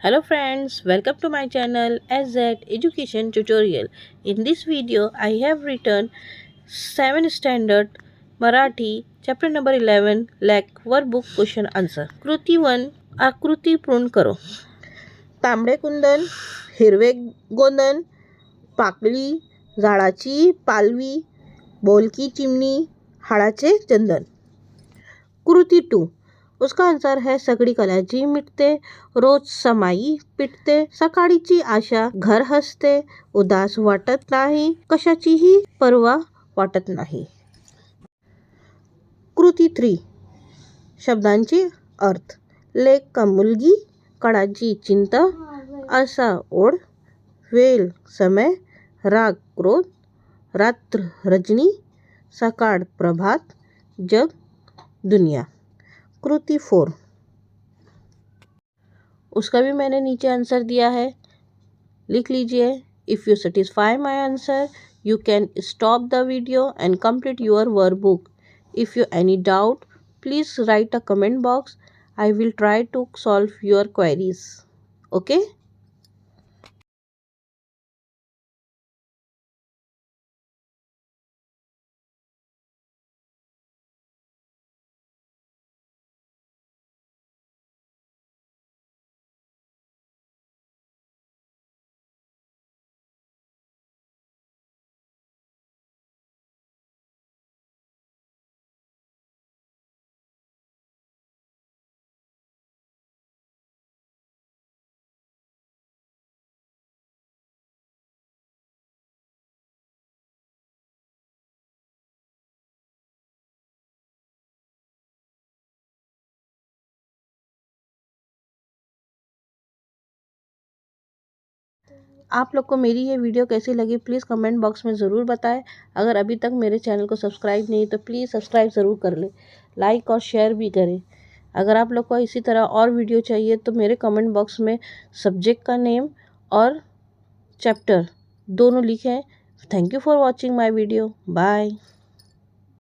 Hello friends, welcome to my channel SZ Education Tutorial. In this video, I have written 7 standard Marathi chapter number 11 lekh workbook question answer. कृती 1 आकृती पूर्ण करो. तांबडे कुंदन, हिरवे गोंदन, पाकळी, झाडाची पालवी, बोलकी चिमणी, हाडाचे चंदन. कृती 2 उसका आंसर है सगळी कलाजी मिटते, रोज समाई पिटते, सकाळीची आशा घर हसते, उदास वाटत नाही, कशाचीही पर्वा वाटत नाही. कृती 3 शब्दांचे अर्थ. लेक का मुलगी, कडाची चिंता, आशा ओढ, वेल समय, राग क्रोध, रात्र रजनी, सकाळ प्रभात, जग दुनिया. कृति 4 उसका भी मैंने नीचे आंसर दिया है, लिख लीजिए. If you satisfy my answer you can stop the video and complete your workbook. If you any doubt please write a comment box. I will try to solve your queries. Okay. आप लोग को मेरी ये video कैसी लगी please comment box में ज़रूर बताएं. अगर अभी तक मेरे चैनल को सब्सक्राइब नहीं तो प्लीज़ सब्सक्राइब ज़रूर कर लें, लाइक और शेयर भी करें. अगर आप लोग को इसी तरह और वीडियो चाहिए तो मेरे कमेंट बॉक्स में सब्जेक्ट का नेम और चैप्टर दोनों लिखें. Thank you for watching my video. Bye.